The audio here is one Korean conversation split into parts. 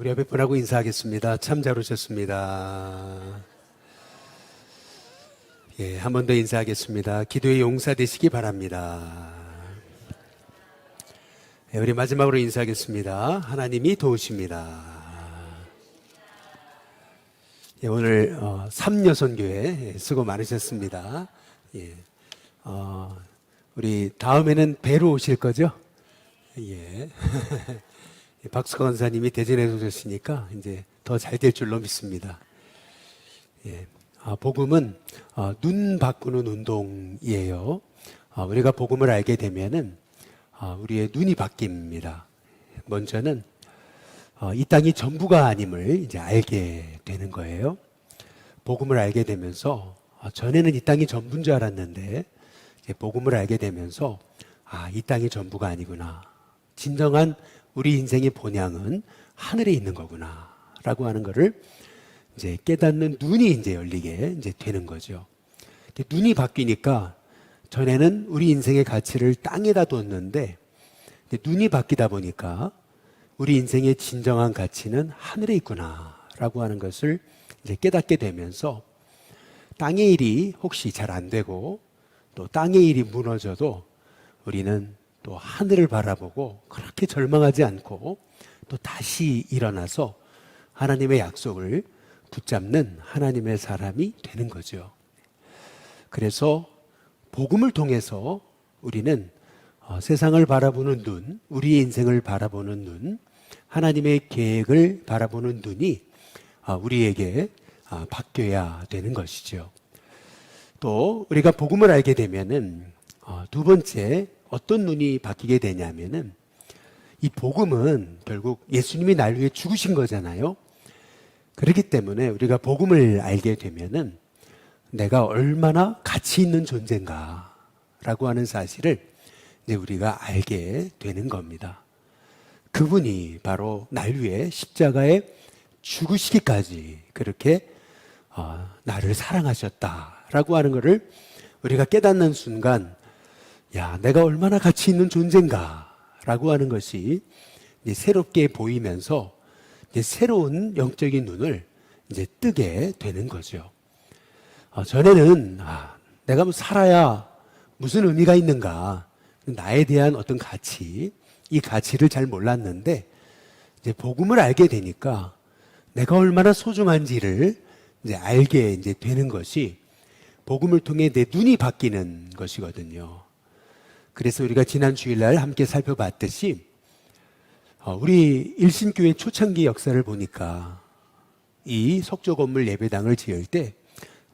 우리 옆에 분하고 인사하겠습니다. 참 잘 오셨습니다. 한 번 더 인사하겠습니다. 기도의 용사 되시기 바랍니다. 우리 마지막으로 인사하겠습니다. 하나님이 도우십니다. 오늘 삼여선교회 수고 많으셨습니다. 우리 다음에는 배로 오실 거죠? 박수건 원사님이 대전에 오셨으니까 이제 더 잘 될 줄로 믿습니다. 복음은 눈 바꾸는 운동이에요. 우리가 복음을 알게 되면은 우리의 눈이 바뀝니다. 먼저는 이 땅이 전부가 아님을 이제 알게 되는 거예요. 복음을 알게 되면서 전에는 이 땅이 전부인 줄 알았는데 이제 복음을 알게 되면서 이 땅이 전부가 아니구나. 진정한 우리 인생의 본향은 하늘에 있는 거구나 라고 하는 거를 이제 깨닫는 눈이 이제 열리게 이제 되는 거죠. 눈이 바뀌니까 전에는 우리 인생의 가치를 땅에다 뒀는데 눈이 바뀌다 보니까 우리 인생의 진정한 가치는 하늘에 있구나 라고 하는 것을 이제 깨닫게 되면서 땅의 일이 혹시 잘 안 되고 또 땅의 일이 무너져도 우리는 또 하늘을 바라보고 그렇게 절망하지 않고 또 다시 일어나서 하나님의 약속을 붙잡는 하나님의 사람이 되는 거죠. 그래서 복음을 통해서 우리는 세상을 바라보는 눈, 우리의 인생을 바라보는 눈, 하나님의 계획을 바라보는 눈이 우리에게 바뀌어야 되는 것이죠. 또 우리가 복음을 알게 되면은 두 번째 어떤 눈이 바뀌게 되냐면은 이 복음은 결국 예수님이 날 위해 죽으신 거잖아요. 그렇기 때문에 우리가 복음을 알게 되면은 내가 얼마나 가치 있는 존재인가 라고 하는 사실을 이제 우리가 알게 되는 겁니다. 그분이 바로 날 위해 십자가에 죽으시기까지 그렇게 나를 사랑하셨다라고 하는 것을 우리가 깨닫는 순간 내가 얼마나 가치 있는 존재인가 라고 하는 것이 이제 새롭게 보이면서 이제 새로운 영적인 눈을 이제 뜨게 되는 거죠. 전에는 내가 뭐 살아야 무슨 의미가 있는가, 나에 대한 어떤 가치, 이 가치를 잘 몰랐는데 이제 복음을 알게 되니까 내가 얼마나 소중한지를 이제 알게 이제 되는 것이 복음을 통해 내 눈이 바뀌는 것이거든요. 그래서 우리가 지난 주일날 함께 살펴봤듯이 우리 일신교회 초창기 역사를 보니까 이 석조 건물 예배당을 지을 때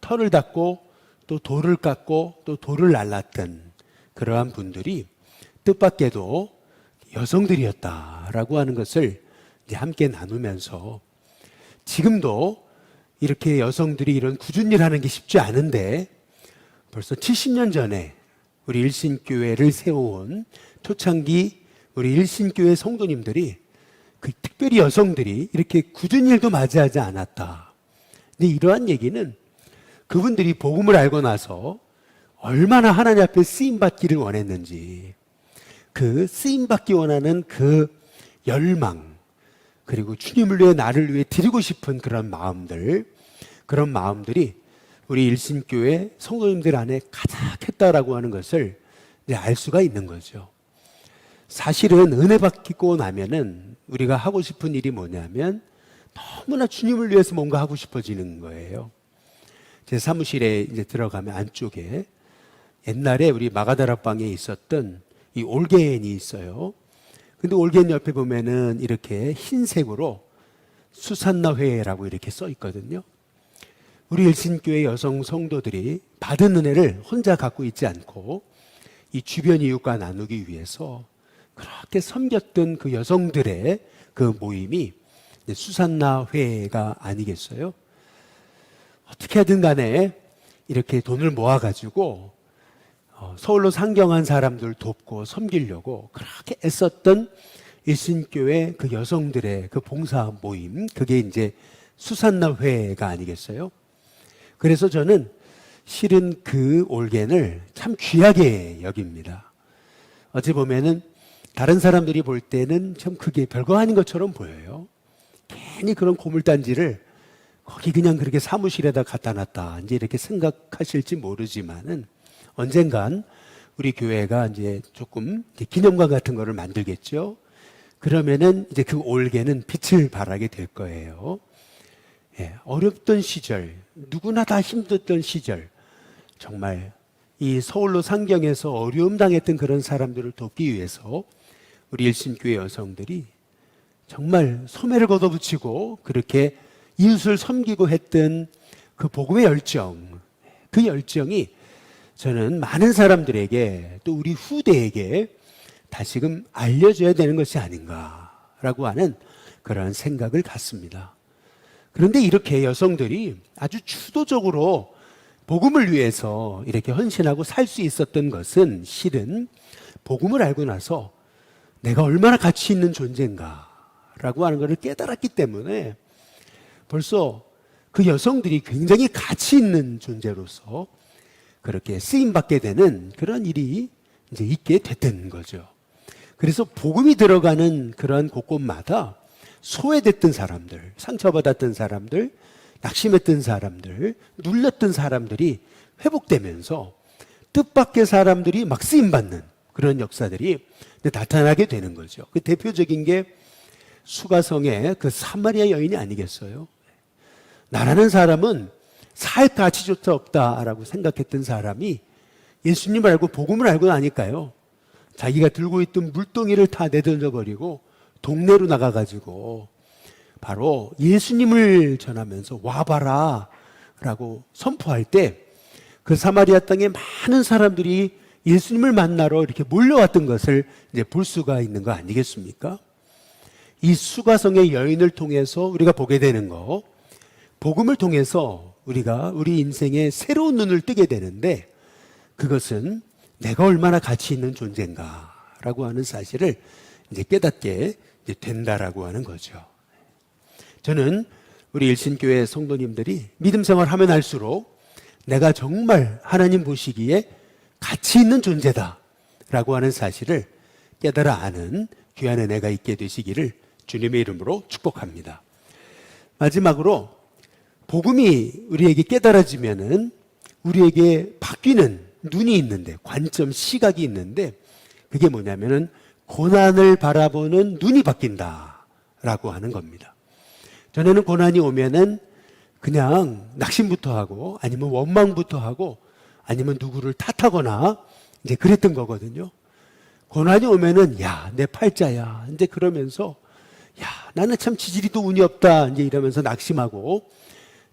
털을 닦고 또 돌을 깎고 또 돌을 날랐던 그러한 분들이 뜻밖에도 여성들이었다라고 하는 것을 이제 함께 나누면서 지금도 이렇게 여성들이 이런 굳은 일 하는 게 쉽지 않은데 벌써 70년 전에 우리 일신교회를 세워온 초창기 우리 일신교회 성도님들이 특별히 여성들이 이렇게 굳은 일도 맞이하지 않았다. 근데 이러한 얘기는 그분들이 복음을 알고 나서 얼마나 하나님 앞에 쓰임받기를 원했는지 그 쓰임받기 원하는 그 열망 그리고 주님을 위해 나를 위해 드리고 싶은 그런 마음들이 우리 일신교회 성도님들 안에 가득했다라고 하는 것을 이제 알 수가 있는 거죠. 사실은 은혜 받고 나면은 우리가 하고 싶은 일이 뭐냐면 너무나 주님을 위해서 뭔가 하고 싶어지는 거예요. 제 사무실에 이제 들어가면 안쪽에 옛날에 우리 마가다락방에 있었던 이 올겐이 있어요. 근데 올겐 옆에 보면은 이렇게 흰색으로 수산나회라고 이렇게 써 있거든요. 우리 일신교회 여성 성도들이 받은 은혜를 혼자 갖고 있지 않고 이 주변 이웃과 나누기 위해서 그렇게 섬겼던 그 여성들의 그 모임이 수산나회가 아니겠어요? 어떻게 하든 간에 이렇게 돈을 모아가지고 서울로 상경한 사람들 돕고 섬기려고 그렇게 애썼던 일신교회 그 여성들의 그 봉사 모임, 그게 이제 수산나회가 아니겠어요? 그래서 저는 실은 그 올겐을 참 귀하게 여깁니다. 어찌 보면은 다른 사람들이 볼 때는 참 그게 별거 아닌 것처럼 보여요. 괜히 그런 고물단지를 거기 그냥 그렇게 사무실에다 갖다 놨다 이제 이렇게 생각하실지 모르지만은 언젠간 우리 교회가 이제 조금 기념관 같은 거를 만들겠죠. 그러면은 이제 그 올개는 빛을 발하게 될 거예요. 예, 어렵던 시절, 누구나 다 힘들었던 시절, 정말 이 서울로 상경해서 어려움 당했던 그런 사람들을 돕기 위해서 우리 일신교회 여성들이 정말 소매를 걷어붙이고 그렇게 이웃을 섬기고 했던 그 복음의 열정, 그 열정이 저는 많은 사람들에게 또 우리 후대에게 다시금 알려줘야 되는 것이 아닌가라고 하는 그런 생각을 갖습니다. 그런데 이렇게 여성들이 아주 주도적으로 복음을 위해서 이렇게 헌신하고 살 수 있었던 것은 실은 복음을 알고 나서 내가 얼마나 가치 있는 존재인가라고 하는 것을 깨달았기 때문에 벌써 그 여성들이 굉장히 가치 있는 존재로서 그렇게 쓰임받게 되는 그런 일이 이제 있게 됐던 거죠. 그래서 복음이 들어가는 그런 곳곳마다 소외됐던 사람들, 상처받았던 사람들, 낙심했던 사람들, 눌렸던 사람들이 회복되면서 뜻밖의 사람들이 막 쓰임받는 그런 역사들이 나타나게 되는 거죠. 그 대표적인 게 수가성의 그 사마리아 여인이 아니겠어요? 나라는 사람은 살 가치조차 없다라고 생각했던 사람이 예수님을 알고 복음을 알고 나니까요, 자기가 들고 있던 물동이를 다 내던져버리고 동네로 나가가지고 바로 예수님을 전하면서 와봐라 라고 선포할 때 그 사마리아 땅에 많은 사람들이 예수님을 만나러 이렇게 몰려왔던 것을 이제 볼 수가 있는 거 아니겠습니까? 이 수가성의 여인을 통해서 우리가 보게 되는 거, 복음을 통해서 우리가 우리 인생에 새로운 눈을 뜨게 되는데 그것은 내가 얼마나 가치 있는 존재인가라고 하는 사실을 이제 깨닫게 이제 된다라고 하는 거죠. 저는 우리 일신교회 성도님들이 믿음 생활하면 할수록 내가 정말 하나님 보시기에 가치 있는 존재다라고 하는 사실을 깨달아 아는 귀한 은혜가 있게 되시기를 주님의 이름으로 축복합니다. 마지막으로 복음이 우리에게 깨달아지면은 우리에게 바뀌는 눈이 있는데, 관점, 시각이 있는데 그게 뭐냐면은 고난을 바라보는 눈이 바뀐다라고 하는 겁니다. 전에는 고난이 오면은 그냥 낙심부터 하고 아니면 원망부터 하고 아니면 누구를 탓하거나 이제 그랬던 거거든요. 고난이 오면은 야, 내 팔자야. 이제 그러면서 야, 나는 참 지지리도 운이 없다. 이제 이러면서 낙심하고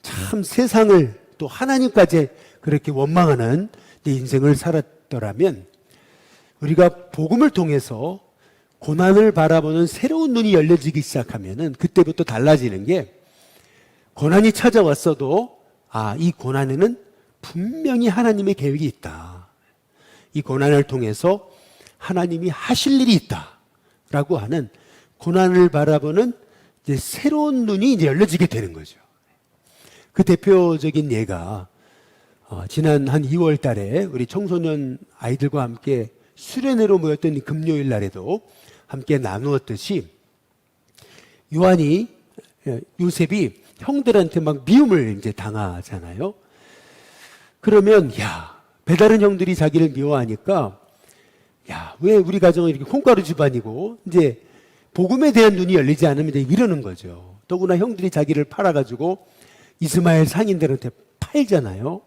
참 세상을 또 하나님까지 그렇게 원망하는 인생을 살았더라면 우리가 복음을 통해서 고난을 바라보는 새로운 눈이 열려지기 시작하면은 그때부터 달라지는 게 고난이 찾아왔어도 이 고난에는 분명히 하나님의 계획이 있다. 이 고난을 통해서 하나님이 하실 일이 있다라고 하는 고난을 바라보는 이제 새로운 눈이 이제 열려지게 되는 거죠. 그 대표적인 예가 지난 한 2월 달에 우리 청소년 아이들과 함께 수련회로 모였던 금요일 날에도 함께 나누었듯이 요셉이 형들한테 막 미움을 이제 당하잖아요. 그러면 배다른 형들이 자기를 미워하니까 왜 우리 가정은 이렇게 콩가루 집안이고 이제 복음에 대한 눈이 열리지 않으면 이제 이러는 거죠. 더구나 형들이 자기를 팔아가지고 이스마엘 상인들한테 팔잖아요.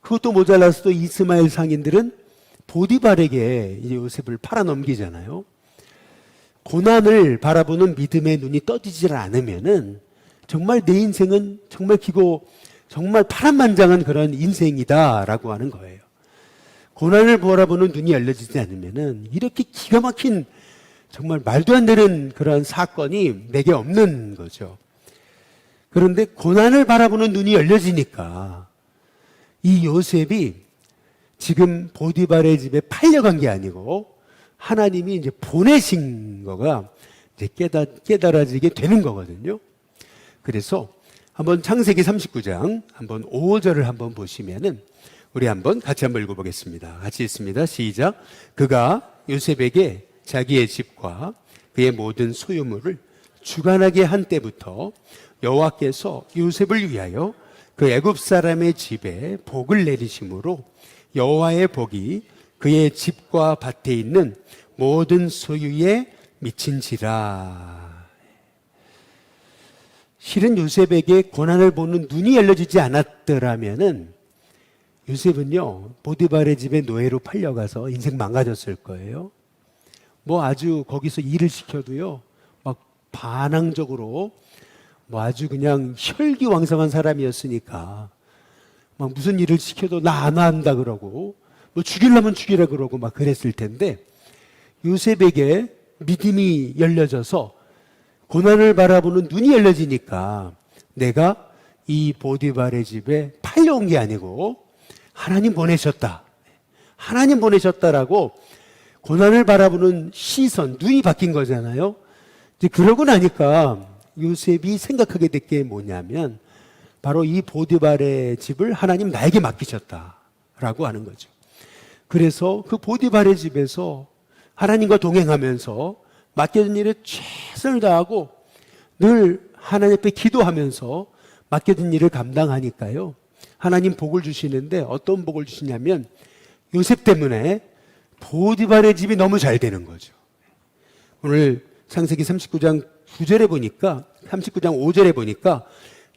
그것도 모자라서 또 이스마엘 상인들은 보디발에게 이제 요셉을 팔아 넘기잖아요. 고난을 바라보는 믿음의 눈이 떠지질 않으면은 정말 내 인생은 정말 기고 정말 파란만장한 그런 인생이다라고 하는 거예요. 고난을 바라보는 눈이 열려지지 않으면은 이렇게 기가 막힌 정말 말도 안 되는 그런 사건이 내게 없는 거죠. 그런데 고난을 바라보는 눈이 열려지니까 이 요셉이 지금 보디발의 집에 팔려간 게 아니고 하나님이 이제 보내신 거가 이제 깨달아지게 되는 거거든요. 그래서 한번 창세기 39장 한번 5절을 한번 보시면은 우리 한번 같이 한번 읽어보겠습니다. 같이 읽습니다. 시작. 그가 요셉에게 자기의 집과 그의 모든 소유물을 주관하게 한 때부터 여호와께서 요셉을 위하여 그 애굽 사람의 집에 복을 내리심으로 여호와의 복이 그의 집과 밭에 있는 모든 소유에 미친지라. 실은 요셉에게 고난을 보는 눈이 열려지지 않았더라면은 요셉은요, 보디발의 집에 노예로 팔려가서 인생 망가졌을 거예요. 뭐 아주 거기서 일을 시켜도요, 막 반항적으로 뭐 아주 그냥 혈기왕성한 사람이었으니까 막 무슨 일을 시켜도 나 안 한다 그러고 뭐 죽이려면 죽이라 그러고 막 그랬을 텐데, 요셉에게 믿음이 열려져서 고난을 바라보는 눈이 열려지니까 내가 이 보디발의 집에 팔려온 게 아니고 하나님 보내셨다, 하나님 보내셨다라고 고난을 바라보는 시선, 눈이 바뀐 거잖아요. 이제 그러고 나니까 요셉이 생각하게 될 게 뭐냐면 바로 이 보디발의 집을 하나님 나에게 맡기셨다라고 하는 거죠. 그래서 그 보디발의 집에서 하나님과 동행하면서 맡겨진 일에 최선을 다하고 늘 하나님 앞에 기도하면서 맡겨진 일을 감당하니까요, 하나님 복을 주시는데 어떤 복을 주시냐면 요셉 때문에 보디발의 집이 너무 잘 되는 거죠. 오늘 창세기 39장 9절에 보니까, 39장 5절에 보니까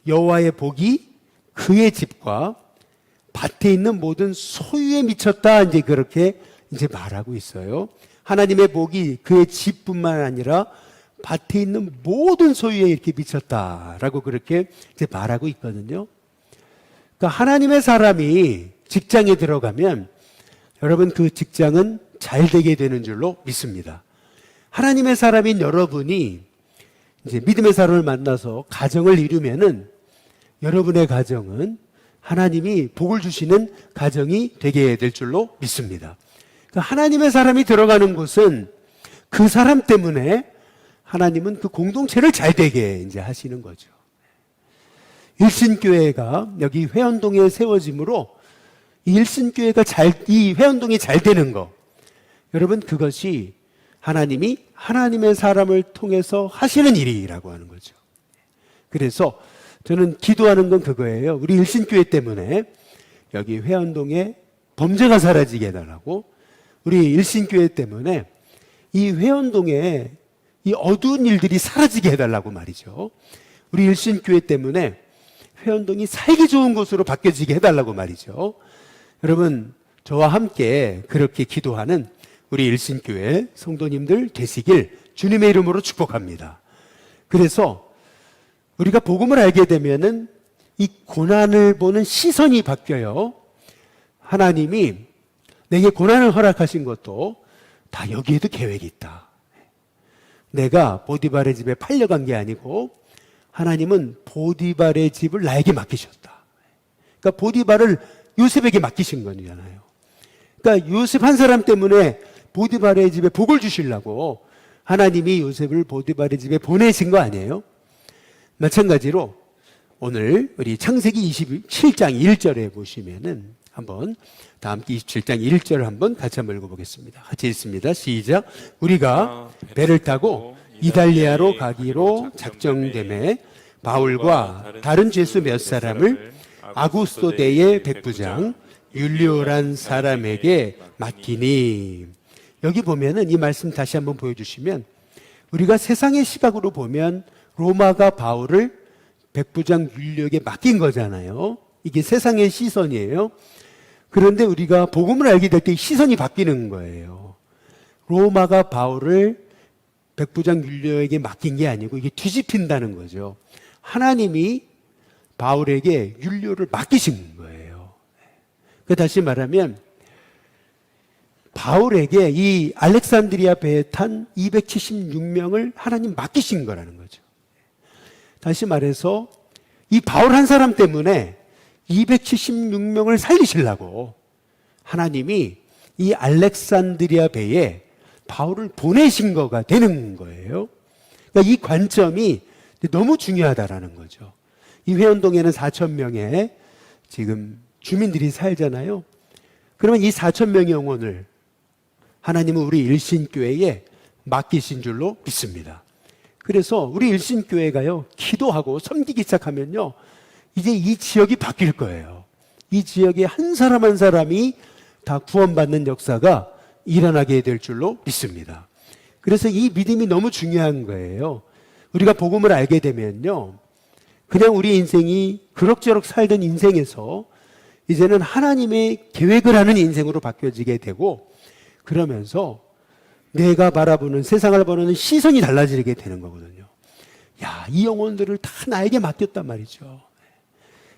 여호와의 복이 그의 집과 밭에 있는 모든 소유에 미쳤다, 이제 그렇게 이제 말하고 있어요. 하나님의 복이 그의 집뿐만 아니라 밭에 있는 모든 소유에 이렇게 미쳤다라고 그렇게 이제 말하고 있거든요. 그러니까 하나님의 사람이 직장에 들어가면 여러분 그 직장은 잘 되게 되는 줄로 믿습니다. 하나님의 사람인 여러분이 이제 믿음의 사람을 만나서 가정을 이루면은 여러분의 가정은 하나님이 복을 주시는 가정이 되게 될 줄로 믿습니다. 그러니까 하나님의 사람이 들어가는 곳은 그 사람 때문에 하나님은 그 공동체를 잘 되게 이제 하시는 거죠. 일신교회가 여기 회원동에 세워짐으로 이 일신교회가 이 회원동이 잘 되는 거, 여러분 그것이 하나님이 하나님의 사람을 통해서 하시는 일이라고 하는 거죠. 그래서 저는 기도하는 건 그거예요. 우리 일신교회 때문에 여기 회원동에 범죄가 사라지게 해달라고, 우리 일신교회 때문에 이 회원동에 이 어두운 일들이 사라지게 해달라고 말이죠. 우리 일신교회 때문에 회원동이 살기 좋은 곳으로 바뀌어지게 해달라고 말이죠. 여러분 저와 함께 그렇게 기도하는 우리 일신교회 성도님들 되시길 주님의 이름으로 축복합니다. 그래서 우리가 복음을 알게 되면은 이 고난을 보는 시선이 바뀌어요. 하나님이 내게 고난을 허락하신 것도 다 여기에도 계획이 있다. 내가 보디발의 집에 팔려간 게 아니고 하나님은 보디발의 집을 나에게 맡기셨다. 그러니까 보디발을 요셉에게 맡기신 거잖아요. 그러니까 요셉 한 사람 때문에 보디발의 집에 복을 주시려고 하나님이 요셉을 보디발의 집에 보내신 거 아니에요? 마찬가지로 오늘 우리 창세기 27장 1절에 보시면은 한번 다 함께 27장 1절을 한번 같이 한번 읽어보겠습니다. 같이 읽습니다. 시작. 우리가 배를 타고 이달리아로 가기로 작정되매 바울과 다른 죄수 몇 사람을 아구스도대의 백부장 율리오란 사람에게 맡기니. 여기 보면은 이 말씀 다시 한번 보여주시면, 우리가 세상의 시각으로 보면 로마가 바울을 백부장 율리오에게 맡긴 거잖아요. 이게 세상의 시선이에요. 그런데 우리가 복음을 알게 될 때 시선이 바뀌는 거예요. 로마가 바울을 백부장 율리오에게 맡긴 게 아니고 이게 뒤집힌다는 거죠. 하나님이 바울에게 율리오를 맡기신 거예요. 다시 말하면 바울에게 이 알렉산드리아 배에 탄 276명을 하나님 맡기신 거라는 거죠. 다시 말해서 이 바울 한 사람 때문에 276명을 살리시려고 하나님이 이 알렉산드리아 배에 바울을 보내신 거가 되는 거예요. 그러니까 이 관점이 너무 중요하다라는 거죠. 이 회원동에는 4,000명의 지금 주민들이 살잖아요. 그러면 이 4,000명의 영혼을 하나님은 우리 일신교회에 맡기신 줄로 믿습니다. 그래서 우리 일신교회가요, 기도하고 섬기기 시작하면요, 이제 이 지역이 바뀔 거예요. 이 지역의 한 사람 한 사람이 다 구원받는 역사가 일어나게 될 줄로 믿습니다. 그래서 이 믿음이 너무 중요한 거예요. 우리가 복음을 알게 되면요, 그냥 우리 인생이 그럭저럭 살던 인생에서 이제는 하나님의 계획을 하는 인생으로 바뀌어지게 되고, 그러면서 내가 바라보는, 세상을 보는 시선이 달라지게 되는 거거든요. 야, 이 영혼들을 다 나에게 맡겼단 말이죠.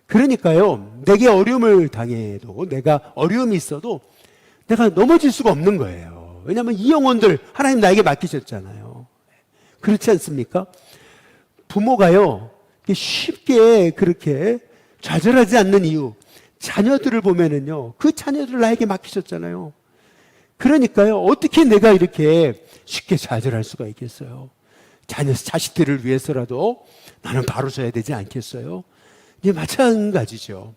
그러니까요, 내게 어려움을 당해도, 내가 어려움이 있어도 내가 넘어질 수가 없는 거예요. 왜냐하면 이 영혼들 하나님 나에게 맡기셨잖아요. 그렇지 않습니까? 부모가요, 쉽게 그렇게 좌절하지 않는 이유, 자녀들을 보면은요, 그 자녀들을 나에게 맡기셨잖아요. 그러니까요, 어떻게 내가 이렇게 쉽게 좌절할 수가 있겠어요? 자식들을 위해서라도 나는 바로 서야 되지 않겠어요? 이게 마찬가지죠.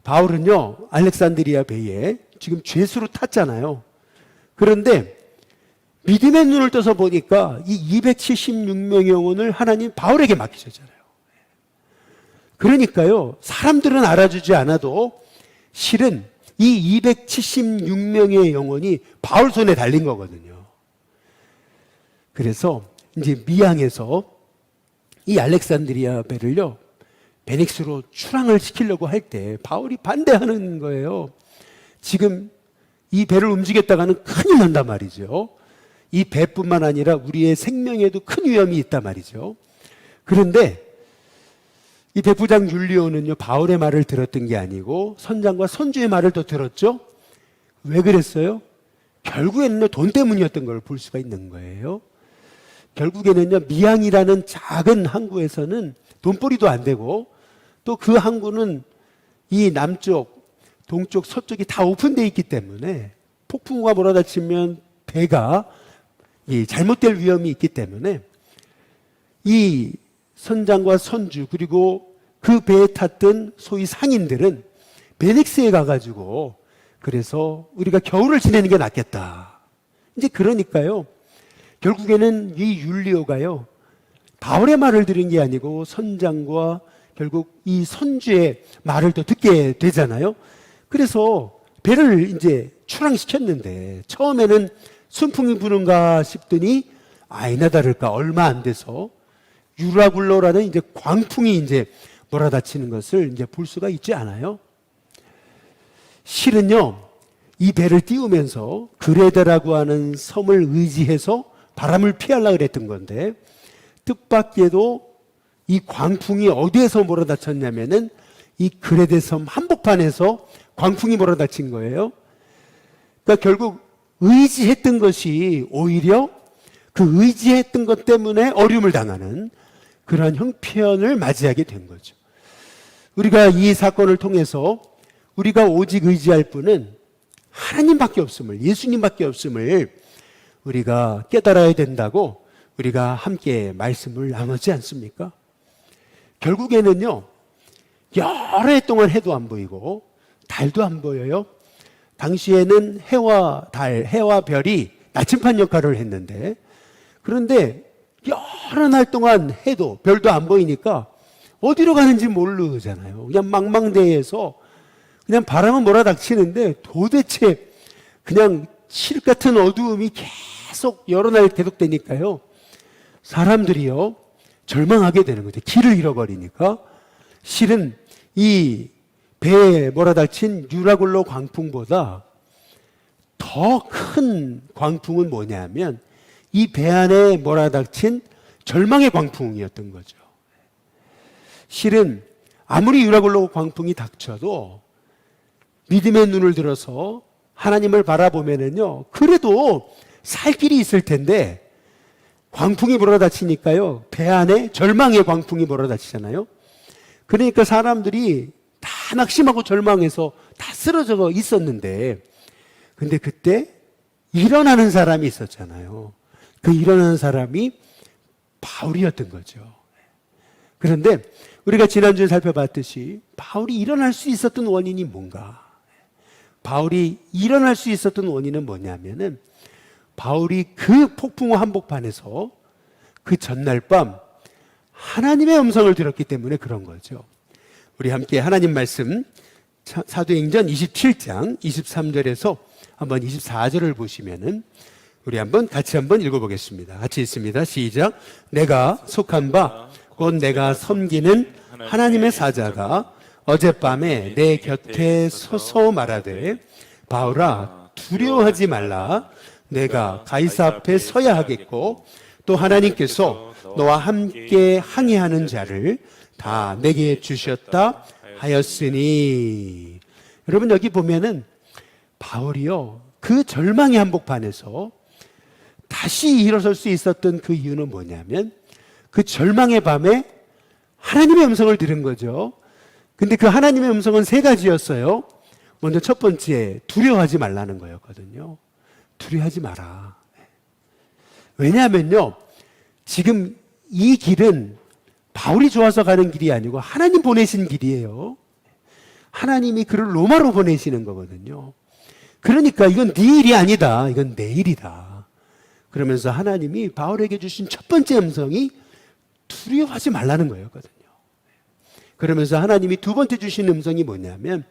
바울은요, 알렉산드리아 배에 지금 죄수로 탔잖아요. 그런데 믿음의 눈을 떠서 보니까 이 276명의 영혼을 하나님 바울에게 맡기셨잖아요. 그러니까요, 사람들은 알아주지 않아도 실은 이 276명의 영혼이 바울 손에 달린 거거든요. 그래서 이제 미항에서 이 알렉산드리아 배를요, 베닉스로 출항을 시키려고 할 때 바울이 반대하는 거예요. 지금 이 배를 움직였다가는 큰일 난단 말이죠. 이 배뿐만 아니라 우리의 생명에도 큰 위험이 있단 말이죠. 그런데 이 백부장 율리오는요, 바울의 말을 들었던 게 아니고 선장과 선주의 말을 더 들었죠. 왜 그랬어요? 결국에는요, 돈 때문이었던 걸 볼 수가 있는 거예요. 결국에는요, 미항이라는 작은 항구에서는 돈벌이도 안 되고, 또 그 항구는 이 남쪽, 동쪽, 서쪽이 다 오픈되어 있기 때문에 폭풍우가 몰아닥치면 배가 잘못될 위험이 있기 때문에 이 선장과 선주, 그리고 그 배에 탔던 소위 상인들은 베닉스에 가가지고, 그래서 우리가 겨울을 지내는 게 낫겠다. 이제 그러니까요, 결국에는 이 율리오가요, 바울의 말을 들은 게 아니고 선장과 결국 이 선주의 말을 더 듣게 되잖아요. 그래서 배를 이제 출항시켰는데, 처음에는 순풍이 부는가 싶더니 아니나 다를까 얼마 안 돼서 유라굴로라는 이제 광풍이 이제 몰아닥치는 것을 이제 볼 수가 있지 않아요? 실은요, 이 배를 띄우면서 그레데라고 하는 섬을 의지해서 바람을 피하려고 그랬던 건데, 뜻밖에도 이 광풍이 어디에서 몰아닥쳤냐면은 이 그레데 섬 한복판에서 광풍이 몰아닥친 거예요. 그러니까 결국 의지했던 것이 오히려 그 의지했던 것 때문에 어려움을 당하는 그러한 형편을 맞이하게 된 거죠. 우리가 이 사건을 통해서 우리가 오직 의지할 분은 하나님밖에 없음을, 예수님밖에 없음을 우리가 깨달아야 된다고 우리가 함께 말씀을 나누지 않습니까? 결국에는요, 여러 해 동안 해도 안 보이고 달도 안 보여요. 당시에는 해와 달, 해와 별이 나침반 역할을 했는데, 그런데 여러 날 동안 해도 별도 안 보이니까 어디로 가는지 모르잖아요. 그냥 망망대해에서 그냥 바람은 몰아닥치는데 도대체 그냥 실 같은 어두움이 계속 여러 날 계속되니까요, 사람들이요 절망하게 되는 거죠. 길을 잃어버리니까. 실은 이 배에 몰아닥친 유라굴로 광풍보다 더 큰 광풍은 뭐냐면 이 배 안에 몰아닥친 절망의 광풍이었던 거죠. 실은 아무리 유라굴로 광풍이 닥쳐도 믿음의 눈을 들어서 하나님을 바라보면은요, 그래도 살 길이 있을 텐데 광풍이 몰아닥치니까요, 배 안에 절망의 광풍이 몰아닥치잖아요. 그러니까 사람들이 다 낙심하고 절망해서 다 쓰러져 있었는데, 근데 그때 일어나는 사람이 있었잖아요. 그 일어나는 사람이 바울이었던 거죠. 그런데 우리가 지난주에 살펴봤듯이 바울이 일어날 수 있었던 원인이 뭔가? 바울이 일어날 수 있었던 원인은 뭐냐면은 바울이 그 폭풍우 한복판에서 그 전날 밤 하나님의 음성을 들었기 때문에 그런 거죠. 우리 함께 하나님 말씀 사도행전 27장 23절에서 한번 24절을 보시면은 우리 같이 한번 읽어보겠습니다. 같이 읽습니다. 시작. 내가 속한 바 곧 내가 섬기는 하나님의 사자가 어젯밤에 내 곁에 서서 말하되 바울아 두려워하지 말라. 내가 가이사 앞에 서야 하겠고 또 하나님께서 너와 함께 항해하는 자를 다 내게 주셨다 하였으니. 여러분 여기 보면은 바울이요 그 절망의 한복판에서 다시 일어설 수 있었던 그 이유는 뭐냐면 그 절망의 밤에 하나님의 음성을 들은 거죠. 근데 그 하나님의 음성은 세 가지였어요. 먼저 첫 번째, 두려워하지 말라는 거였거든요. 두려워하지 마라. 왜냐하면요, 지금 이 길은 바울이 좋아서 가는 길이 아니고 하나님 보내신 길이에요. 하나님이 그를 로마로 보내시는 거거든요. 그러니까 이건 네 일이 아니다. 이건 내 일이다. 그러면서 하나님이 바울에게 주신 첫 번째 음성이 두려워하지 말라는 거였거든요. 그러면서 하나님이 두 번째 주신 음성이 뭐냐면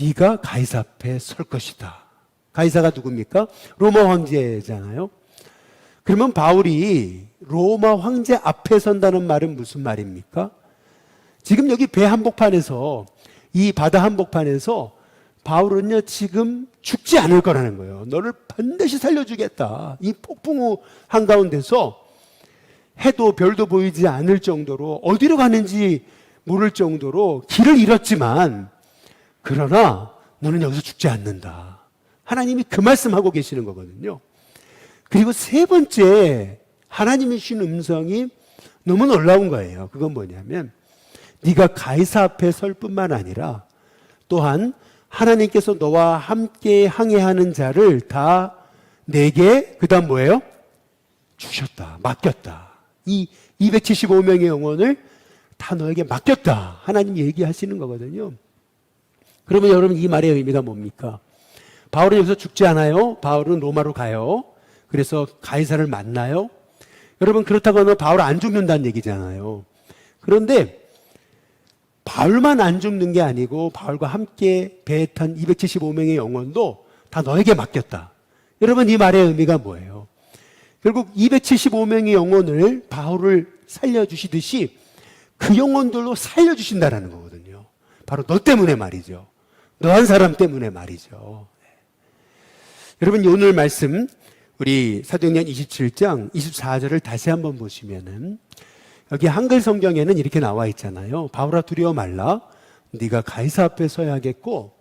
네가 가이사 앞에 설 것이다. 가이사가 누굽니까? 로마 황제잖아요. 그러면 바울이 로마 황제 앞에 선다는 말은 무슨 말입니까? 지금 여기 배 한복판에서 이 바다 한복판에서 바울은요 지금 죽지 않을 거라는 거예요. 너를 반드시 살려주겠다. 이 폭풍우 한가운데서 해도 별도 보이지 않을 정도로 어디로 가는지 모를 정도로 길을 잃었지만 그러나 너는 여기서 죽지 않는다. 하나님이 그 말씀하고 계시는 거거든요. 그리고 세 번째 하나님이 주신 음성이 너무 놀라운 거예요. 그건 뭐냐면 네가 가이사 앞에 설 뿐만 아니라 또한 하나님께서 너와 함께 항해하는 자를 다 내게 그다음 뭐예요? 주셨다. 맡겼다. 이 275명의 영혼을 다 너에게 맡겼다. 하나님 얘기하시는 거거든요. 그러면 여러분 이 말의 의미가 뭡니까? 바울은 여기서 죽지 않아요. 바울은 로마로 가요. 그래서 가이사를 만나요. 여러분 그렇다고 하면 바울 안 죽는다는 얘기잖아요. 그런데 바울만 안 죽는 게 아니고 바울과 함께 배에 탄 275명의 영혼도 다 너에게 맡겼다. 여러분 이 말의 의미가 뭐예요? 결국 275명의 영혼을 바울을 살려주시듯이 그 영혼들로 살려주신다라는 거거든요. 바로 너 때문에 말이죠. 너 한 사람 때문에 말이죠. 여러분 오늘 말씀 우리 사도행전 27장 24절을 다시 한번 보시면은 여기 한글 성경에는 이렇게 나와 있잖아요. 바울아 두려워 말라. 네가 가이사 앞에 서야겠고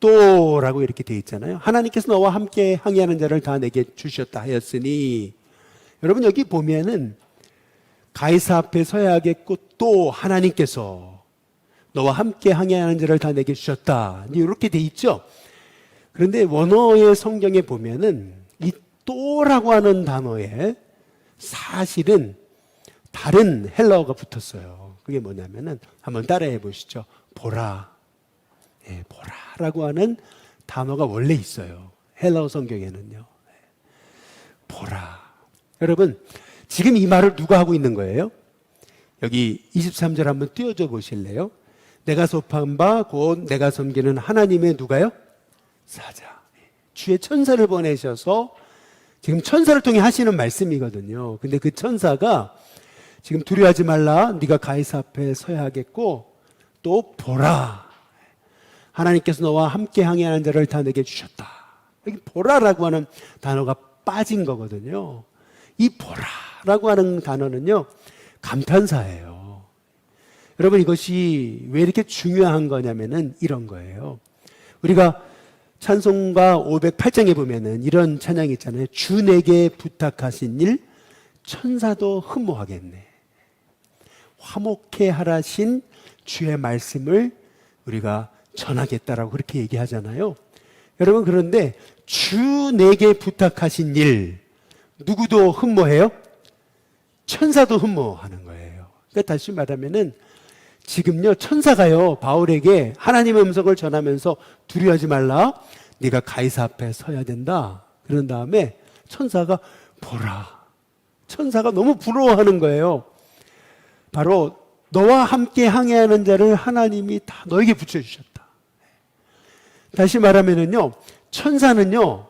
또라고 이렇게 돼 있잖아요. 하나님께서 너와 함께 항해하는 자를 다 내게 주셨다 하였으니. 여러분 여기 보면은 가이사 앞에 서야겠고 또 하나님께서 너와 함께 항해하는 자를 다 내게 주셨다. 이렇게 돼 있죠. 그런데 원어의 성경에 보면은 이 또라고 하는 단어에 사실은 다른 헬라어가 붙었어요. 그게 뭐냐면은 한번 따라해 보시죠. 보라. 네, 보라라고 하는 단어가 원래 있어요. 헬라어 성경에는요. 보라. 여러분, 지금 이 말을 누가 하고 있는 거예요? 여기 23절 한번 띄워줘 보실래요? 내가 속한 바 곧 내가 섬기는 하나님의 누가요? 사자. 주의 천사를 보내셔서 지금 천사를 통해 하시는 말씀이거든요. 근데 그 천사가 지금 두려워하지 말라. 네가 가이사 앞에 서야 하겠고 또 보라. 하나님께서 너와 함께 항해하는 자를 다 내게 주셨다. 여기 보라라고 하는 단어가 빠진 거거든요. 이 보라라고 하는 단어는요. 감탄사예요. 여러분 이것이 왜 이렇게 중요한 거냐면은 이런 거예요. 우리가 찬송가 508장에 보면은 이런 찬양이 있잖아요. 주 내게 부탁하신 일 천사도 흠모하겠네. 화목해 하라신 주의 말씀을 우리가 전하겠다라고 그렇게 얘기하잖아요. 여러분 그런데 주 내게 부탁하신 일 누구도 흠모해요? 천사도 흠모하는 거예요. 그러니까 다시 말하면은 지금요 천사가요 바울에게 하나님의 음성을 전하면서 두려워하지 말라. 네가 가이사 앞에 서야 된다. 그런 다음에 천사가 보라. 천사가 너무 부러워하는 거예요. 바로 너와 함께 항해하는 자를 하나님이 다 너에게 붙여주셨다. 다시 말하면은요, 천사는요,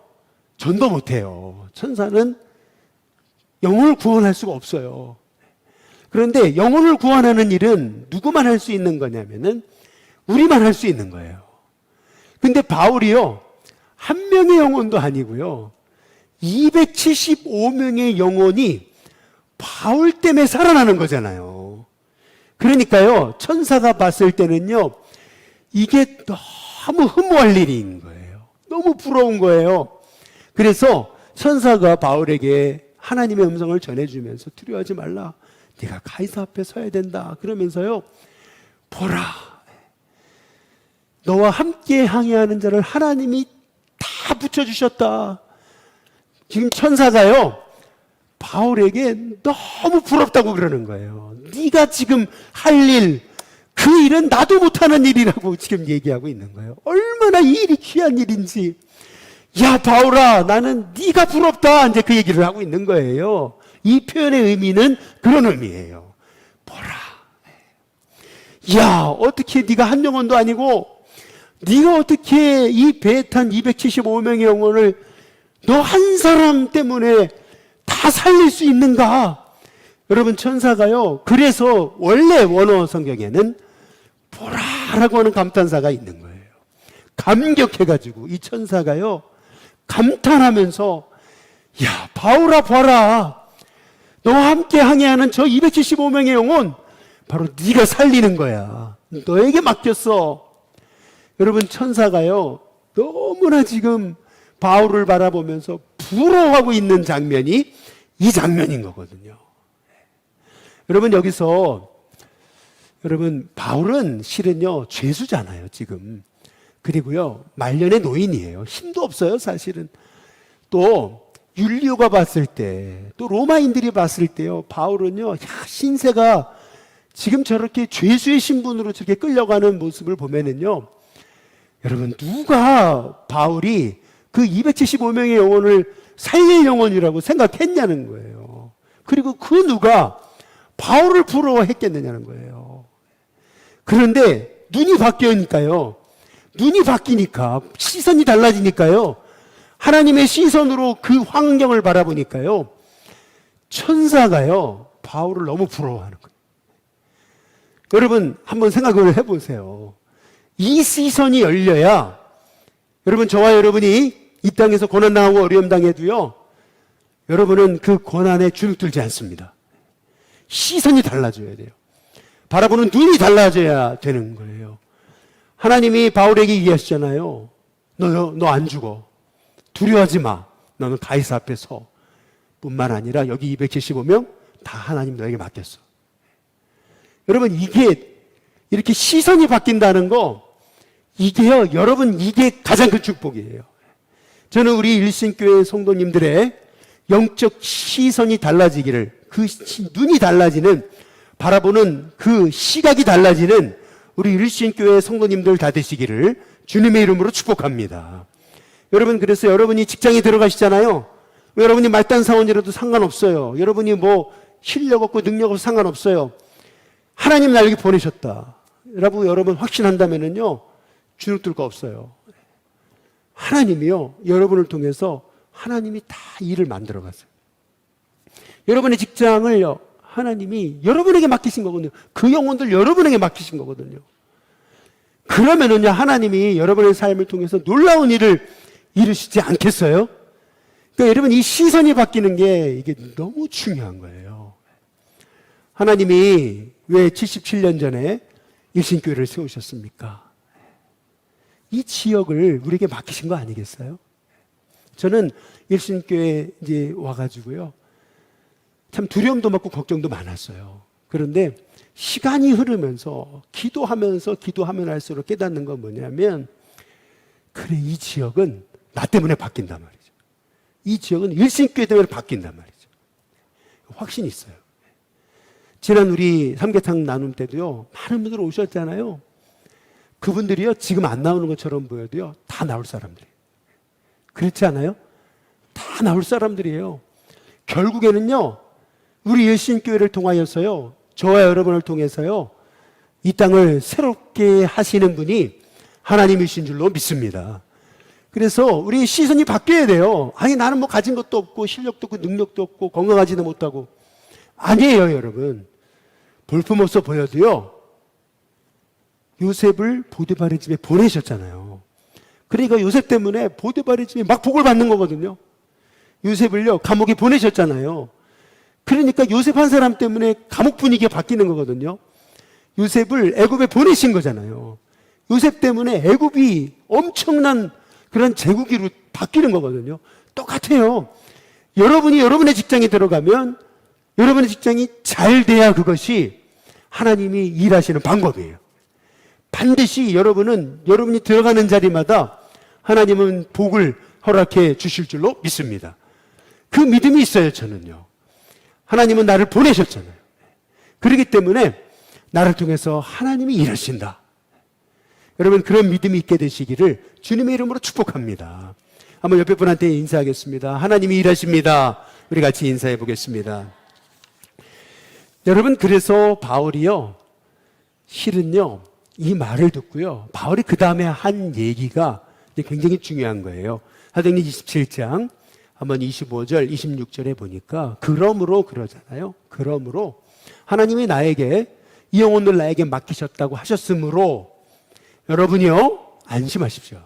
전도 못해요. 천사는 영혼을 구원할 수가 없어요. 그런데 영혼을 구원하는 일은 누구만 할 수 있는 거냐면은 우리만 할 수 있는 거예요. 근데 바울이요, 한 명의 영혼도 아니고요, 275명의 영혼이 바울 때문에 살아나는 거잖아요. 그러니까요, 천사가 봤을 때는요, 이게 너무 허무할 일인 거예요. 너무 부러운 거예요. 그래서 천사가 바울에게 하나님의 음성을 전해주면서 두려워하지 말라. 네가 가이사 앞에 서야 된다. 그러면서요, 보라. 너와 함께 항해하는 자를 하나님이 다 붙여주셨다. 지금 천사가요, 바울에게 너무 부럽다고 그러는 거예요. 네가 지금 할 일, 그 일은 나도 못하는 일이라고 지금 얘기하고 있는 거예요. 얼마나 이 일이 귀한 일인지. 야, 바울아, 나는 네가 부럽다. 이제 그 얘기를 하고 있는 거예요. 이 표현의 의미는 그런 의미예요. 보라. 야, 어떻게 네가 한 영혼도 아니고 네가 어떻게 이 배에 탄 275명의 영혼을 너 한 사람 때문에 다 살릴 수 있는가? 여러분, 천사가요, 그래서 원래 원어 성경에는 보라라고 하는 감탄사가 있는 거예요. 감격해가지고 이 천사가요, 감탄하면서 야, 바울아, 봐라. 너와 함께 항해하는 저 275명의 영혼 바로 네가 살리는 거야. 너에게 맡겼어. 여러분, 천사가요, 너무나 지금 바울을 바라보면서 부러워하고 있는 장면이 이 장면인 거거든요. 여러분, 여기서 여러분, 바울은 실은요, 죄수잖아요, 지금. 그리고요, 말년의 노인이에요. 힘도 없어요, 사실은. 또 율리오가 봤을 때, 또 로마인들이 봤을 때요, 바울은요, 야, 신세가 지금 저렇게 죄수의 신분으로 저렇게 끌려가는 모습을 보면은요, 여러분, 누가 바울이 그 275명의 영혼을 살릴 영혼이라고 생각했냐는 거예요. 그리고 그 누가 바울을 부러워했겠느냐는 거예요. 그런데 눈이 바뀌니까요, 눈이 바뀌니까, 시선이 달라지니까요, 하나님의 시선으로 그 환경을 바라보니까요, 천사가요, 바울을 너무 부러워하는 거예요. 여러분, 한번 생각을 해보세요. 이 시선이 열려야, 여러분, 저와 여러분이 이 땅에서 고난당하고 어려움 당해도요, 여러분은 그 고난에 주눅들지 않습니다. 시선이 달라져야 돼요. 바라보는 눈이 달라져야 되는 거예요. 하나님이 바울에게 얘기하시잖아요. 너 안 죽어. 두려워하지 마. 너는 가이사 앞에 서. 뿐만 아니라 여기 275명 다 하나님 너에게 맡겼어. 여러분, 이게 이렇게 시선이 바뀐다는 거, 이게요, 여러분, 이게 가장 큰 축복이에요. 저는 우리 일신교회 성도님들의 영적 시선이 달라지기를, 그 눈이 달라지는, 바라보는 그 시각이 달라지는 우리 일신교회 성도님들 다 되시기를 주님의 이름으로 축복합니다. 여러분, 그래서 여러분이 직장에 들어가시잖아요. 여러분이 말단 사원이라도 상관없어요. 여러분이 뭐 실력 없고 능력 없고 상관없어요. 하나님 나에게 보내셨다 라고 여러분 확신한다면은요, 주눅들 거 없어요. 하나님이요, 여러분을 통해서 하나님이 다 일을 만들어 갔어요. 여러분의 직장을요, 하나님이 여러분에게 맡기신 거거든요. 그 영혼들 여러분에게 맡기신 거거든요. 그러면은요, 하나님이 여러분의 삶을 통해서 놀라운 일을 이루시지 않겠어요? 그러니까 여러분, 이 시선이 바뀌는 게 이게 너무 중요한 거예요. 하나님이 왜 77년 전에 일신교회를 세우셨습니까? 이 지역을 우리에게 맡기신 거 아니겠어요? 저는 일신교회 이제 와가지고요, 참 두려움도 많고 걱정도 많았어요. 그런데 시간이 흐르면서 기도하면 할수록 깨닫는 건 뭐냐면, 그래, 이 지역은 나 때문에 바뀐단 말이죠. 이 지역은 일신교회 때문에 바뀐단 말이죠. 확신이 있어요. 지난 우리 삼계탕 나눔 때도요, 많은 분들 오셨잖아요. 그분들이요, 지금 안 나오는 것처럼 보여도요, 다 나올 사람들이에요. 그렇지 않아요? 다 나올 사람들이에요. 결국에는요, 우리 예수님교회를 통하여서요, 저와 여러분을 통해서요, 이 땅을 새롭게 하시는 분이 하나님이신 줄로 믿습니다. 그래서 우리 시선이 바뀌어야 돼요. 아니, 나는 뭐 가진 것도 없고 실력도 없고 능력도 없고 건강하지도 못하고. 아니에요, 여러분. 볼품없어 보여도요, 요셉을 보디바르 집에 보내셨잖아요. 그러니까 요셉 때문에 보디바르 집에 막 복을 받는 거거든요. 요셉을요, 감옥에 보내셨잖아요. 그러니까 요셉 한 사람 때문에 감옥 분위기가 바뀌는 거거든요. 요셉을 애굽에 보내신 거잖아요. 요셉 때문에 애굽이 엄청난 그런 제국으로 바뀌는 거거든요. 똑같아요. 여러분이 여러분의 직장에 들어가면 여러분의 직장이 잘 돼야 그것이 하나님이 일하시는 방법이에요. 반드시 여러분이 들어가는 자리마다 하나님은 복을 허락해 주실 줄로 믿습니다. 그 믿음이 있어요, 저는요. 하나님은 나를 보내셨잖아요. 그렇기 때문에 나를 통해서 하나님이 일하신다. 여러분, 그런 믿음이 있게 되시기를 주님의 이름으로 축복합니다. 한번 옆에 분한테 인사하겠습니다. 하나님이 일하십니다. 우리 같이 인사해 보겠습니다. 여러분, 그래서 바울이요, 실은요, 이 말을 듣고요, 바울이 그 다음에 한 얘기가 굉장히 중요한 거예요. 사도행전 27장 한번 25절, 26절에 보니까 그러므로 그러잖아요. 그러므로 하나님이 나에게 이 영혼을 나에게 맡기셨다고 하셨으므로 여러분이요, 안심하십시오.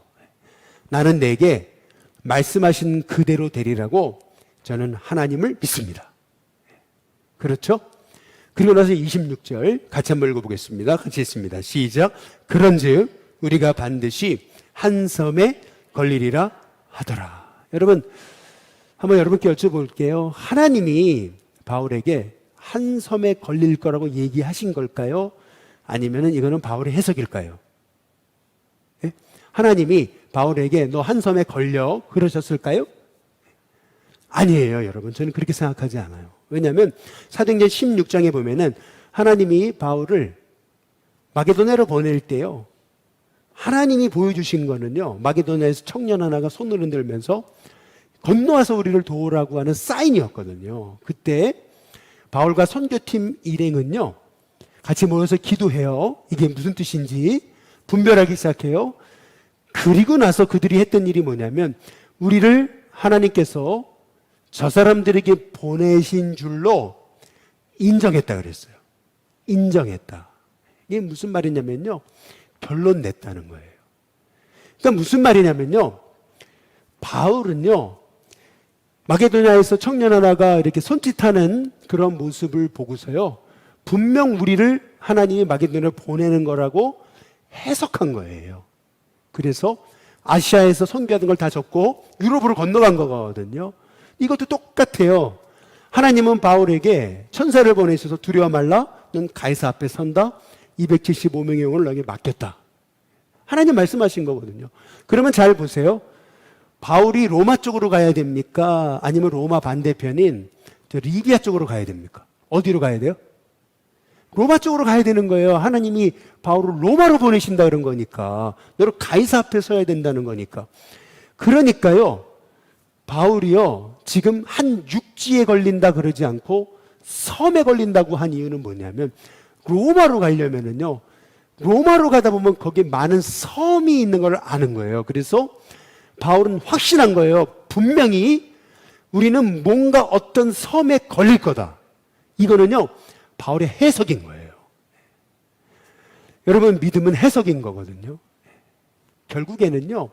나는 내게 말씀하신 그대로 되리라고 저는 하나님을 믿습니다. 그렇죠? 그리고 나서 26절 같이 한번 읽어보겠습니다. 같이 읽습니다. 시작. 그런즉 우리가 반드시 한 섬에 걸리리라 하더라. 여러분, 한번 여러분께 여쭤볼게요. 하나님이 바울에게 한 섬에 걸릴 거라고 얘기하신 걸까요? 아니면 이거는 바울의 해석일까요? 예? 하나님이 바울에게 너 한 섬에 걸려 그러셨을까요? 아니에요, 여러분. 저는 그렇게 생각하지 않아요. 왜냐하면 사도행전 16장에 보면은 하나님이 바울을 마게도냐로 보낼 때요, 하나님이 보여주신 거는요, 마게도냐에서 청년 하나가 손을 흔들면서 건너와서 우리를 도우라고 하는 사인이었거든요. 그때 바울과 선교팀 일행은요, 같이 모여서 기도해요. 이게 무슨 뜻인지 분별하기 시작해요. 그리고 나서 그들이 했던 일이 뭐냐면, 우리를 하나님께서 저 사람들에게 보내신 줄로 인정했다 그랬어요. 인정했다. 이게 무슨 말이냐면요, 결론 냈다는 거예요. 그러니까 무슨 말이냐면요, 바울은요, 마게도냐에서 청년 하나가 이렇게 손짓하는 그런 모습을 보고서요, 분명 우리를 하나님이 마게도냐로 보내는 거라고 해석한 거예요. 그래서 아시아에서 선교하던 걸 다 접고 유럽으로 건너간 거거든요. 이것도 똑같아요. 하나님은 바울에게 천사를 보내셔서 두려워 말라, 넌 가이사 앞에 선다, 275명의 영혼을 너에게 맡겼다. 하나님 말씀하신 거거든요. 그러면 잘 보세요. 바울이 로마 쪽으로 가야 됩니까? 아니면 로마 반대편인 리비아 쪽으로 가야 됩니까? 어디로 가야 돼요? 로마 쪽으로 가야 되는 거예요. 하나님이 바울을 로마로 보내신다 그런 거니까. 너를 가이사 앞에 서야 된다는 거니까. 그러니까요, 바울이요, 지금 한 육지에 걸린다 그러지 않고 섬에 걸린다고 한 이유는 뭐냐면, 로마로 가려면은요, 로마로 가다 보면 거기에 많은 섬이 있는 걸 아는 거예요. 그래서 바울은 확신한 거예요. 분명히 우리는 뭔가 어떤 섬에 걸릴 거다. 이거는요, 바울의 해석인 거예요. 여러분, 믿음은 해석인 거거든요. 결국에는요,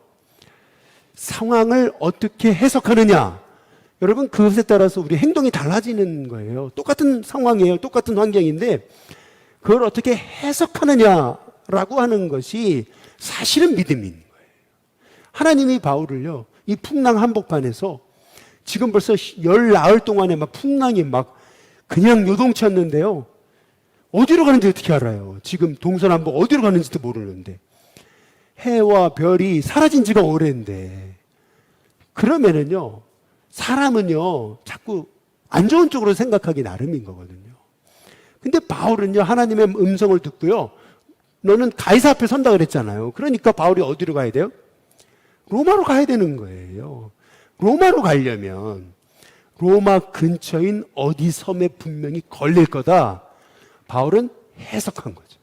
상황을 어떻게 해석하느냐, 여러분, 그것에 따라서 우리 행동이 달라지는 거예요. 똑같은 상황이에요. 똑같은 환경인데 그걸 어떻게 해석하느냐라고 하는 것이 사실은 믿음인 거예요. 하나님이 바울을요, 이 풍랑 한복판에서 지금 벌써 열 나흘 동안에 막 풍랑이 막 그냥 요동쳤는데요, 어디로 가는지 어떻게 알아요? 지금 동서남북 어디로 가는지도 모르는데, 해와 별이 사라진 지가 오래인데, 그러면은요, 사람은요, 자꾸 안 좋은 쪽으로 생각하기 나름인 거거든요. 근데 바울은요, 하나님의 음성을 듣고요, 너는 가이사 앞에 선다 그랬잖아요. 그러니까 바울이 어디로 가야 돼요? 로마로 가야 되는 거예요. 로마로 가려면 로마 근처인 어디 섬에 분명히 걸릴 거다. 바울은 해석한 거죠.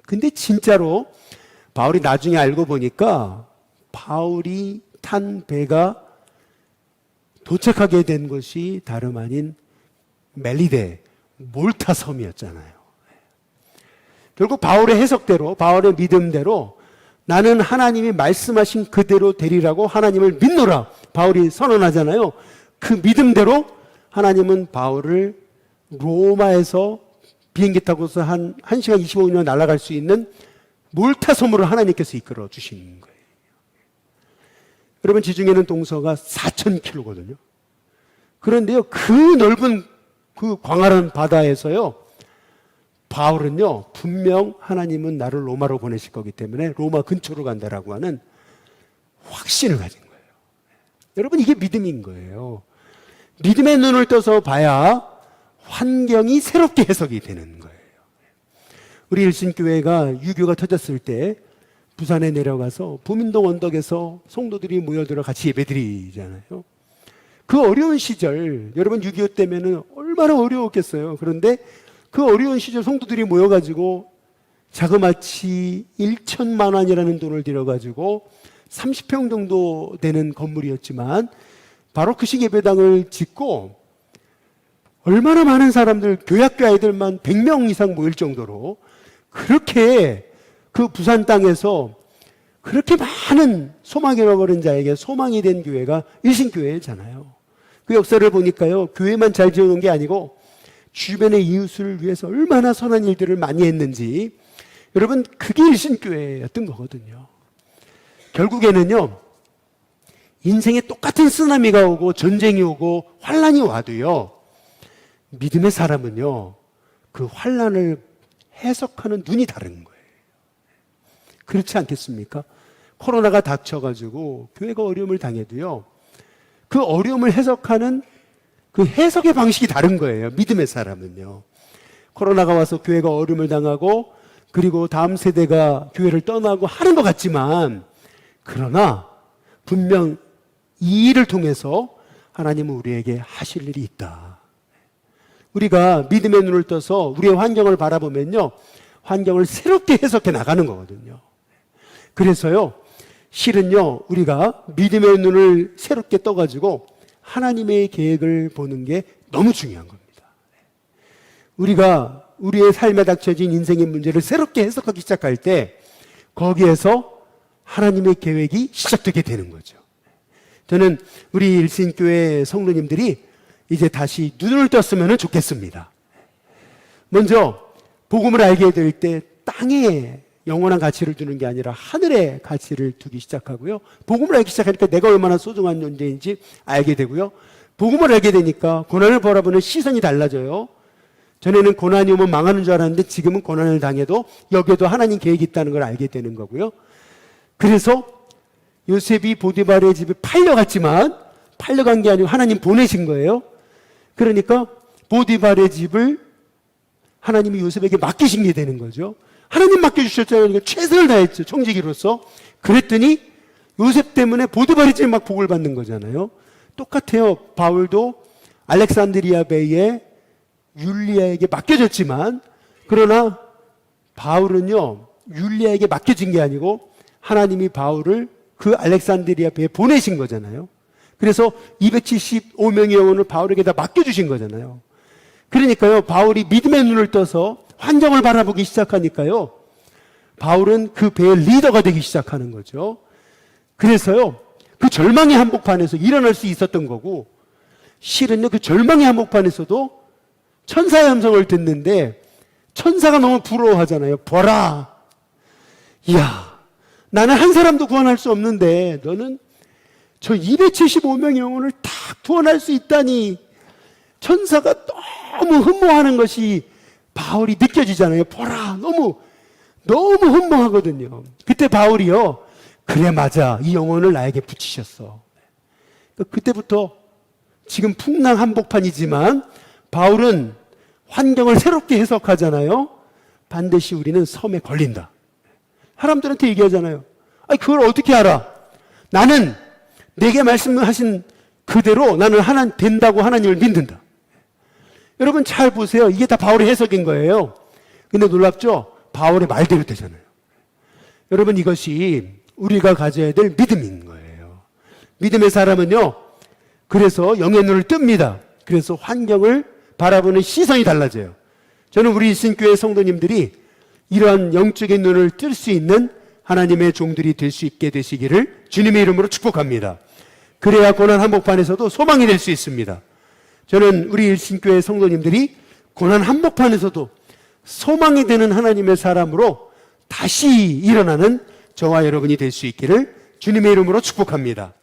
근데 진짜로 바울이 나중에 알고 보니까 바울이 탄 배가 도착하게 된 것이 다름 아닌 멜리데, 몰타 섬이었잖아요. 결국 바울의 해석대로, 바울의 믿음대로 나는 하나님이 말씀하신 그대로 되리라고 하나님을 믿노라. 바울이 선언하잖아요. 그 믿음대로 하나님은 바울을 로마에서 비행기 타고서 한 1시간 25분이면 날아갈 수 있는 몰타 섬으로 하나님께서 이끌어 주신 거예요. 여러분, 지중해는 동서가 4,000km거든요. 그런데요, 그 넓은 그 광활한 바다에서요, 바울은요, 분명 하나님은 나를 로마로 보내실 거기 때문에 로마 근처로 간다라고 하는 확신을 가진 거예요. 여러분, 이게 믿음인 거예요. 믿음의 눈을 떠서 봐야 환경이 새롭게 해석이 되는 거예요. 우리 일신교회가 유교가 터졌을 때 부산에 내려가서 부민동 언덕에서 성도들이 모여들어 같이 예배드리잖아요. 그 어려운 시절, 여러분 6.25 때면은 얼마나 어려웠겠어요. 그런데 그 어려운 시절 성도들이 모여가지고 자그마치 1천만 원이라는 돈을 들여가지고 30평 정도 되는 건물이었지만 바로 그 식 예배당을 짓고 얼마나 많은 사람들, 교회학교 아이들만 100명 이상 모일 정도로 그렇게 그 부산 땅에서 그렇게 많은 소망 잃어버린 자에게 소망이 된 교회가 일신교회잖아요. 그 역사를 보니까요, 교회만 잘 지어놓은 게 아니고 주변의 이웃을 위해서 얼마나 선한 일들을 많이 했는지, 여러분, 그게 일신교회였던 거거든요. 결국에는요, 인생에 똑같은 쓰나미가 오고 전쟁이 오고 환란이 와도요, 믿음의 사람은요, 그 환란을 해석하는 눈이 다른 거예요. 그렇지 않겠습니까? 코로나가 닥쳐가지고 교회가 어려움을 당해도요, 그 어려움을 해석하는 그 해석의 방식이 다른 거예요. 믿음의 사람은요. 코로나가 와서 교회가 어려움을 당하고 그리고 다음 세대가 교회를 떠나고 하는 것 같지만, 그러나 분명 이 일을 통해서 하나님은 우리에게 하실 일이 있다. 우리가 믿음의 눈을 떠서 우리의 환경을 바라보면요, 환경을 새롭게 해석해 나가는 거거든요. 그래서요, 실은요, 우리가 믿음의 눈을 새롭게 떠가지고 하나님의 계획을 보는 게 너무 중요한 겁니다. 우리가 우리의 삶에 닥쳐진 인생의 문제를 새롭게 해석하기 시작할 때 거기에서 하나님의 계획이 시작되게 되는 거죠. 저는 우리 일신교회 성도님들이 이제 다시 눈을 떴으면 좋겠습니다. 먼저 복음을 알게 될 때 땅에 영원한 가치를 두는 게 아니라 하늘의 가치를 두기 시작하고요. 복음을 알기 시작하니까 내가 얼마나 소중한 존재인지 알게 되고요. 복음을 알게 되니까 고난을 바라보는 시선이 달라져요. 전에는 고난이 오면 망하는 줄 알았는데 지금은 고난을 당해도 여기에도 하나님 계획이 있다는 걸 알게 되는 거고요. 그래서 요셉이 보디발의 집에 팔려갔지만 팔려간 게 아니고 하나님 보내신 거예요. 그러니까 보디발의 집을 하나님이 요셉에게 맡기신 게 되는 거죠. 하나님 맡겨주셨잖아요. 그러니까 최선을 다했죠. 청지기로서. 그랬더니 요셉 때문에 보디발의 집에 막 복을 받는 거잖아요. 똑같아요. 바울도 알렉산드리아 베이에 율리아에게 맡겨졌지만, 그러나 바울은요, 율리아에게 맡겨진 게 아니고 하나님이 바울을 그 알렉산드리아 베이에 보내신 거잖아요. 그래서 275명의 영혼을 바울에게 다 맡겨주신 거잖아요. 그러니까요, 바울이 믿음의 눈을 떠서 환경을 바라보기 시작하니까요, 바울은 그 배의 리더가 되기 시작하는 거죠. 그래서요, 그 절망의 한복판에서 일어날 수 있었던 거고, 실은요, 그 절망의 한복판에서도 천사의 음성을 듣는데 천사가 너무 부러워하잖아요. 보라, 이야, 나는 한 사람도 구원할 수 없는데 너는 저 275명의 영혼을 다 구원할 수 있다니. 천사가 너무 흠모하는 것이 바울이 느껴지잖아요. 보라, 너무 흠모하거든요. 그때 바울이요, 그래 맞아, 이 영혼을 나에게 붙이셨어. 그때부터 지금 풍랑 한복판이지만 바울은 환경을 새롭게 해석하잖아요. 반드시 우리는 섬에 걸린다. 사람들한테 얘기하잖아요. 아니, 그걸 어떻게 알아? 나는 내게 말씀하신 그대로 나는 된다고 하나님을 믿는다. 여러분 잘 보세요. 이게 다 바울의 해석인 거예요. 근데 놀랍죠? 바울의 말대로 되잖아요. 여러분 이것이 우리가 가져야 될 믿음인 거예요. 믿음의 사람은요, 그래서 영의 눈을 뜹니다. 그래서 환경을 바라보는 시선이 달라져요. 저는 우리 일신교회 성도님들이 이러한 영적인 눈을 뜰 수 있는 하나님의 종들이 될 수 있게 되시기를 주님의 이름으로 축복합니다. 그래야 고난 한복판에서도 소망이 될 수 있습니다. 저는 우리 일신교회 성도님들이 고난 한복판에서도 소망이 되는 하나님의 사람으로 다시 일어나는 저와 여러분이 될 수 있기를 주님의 이름으로 축복합니다.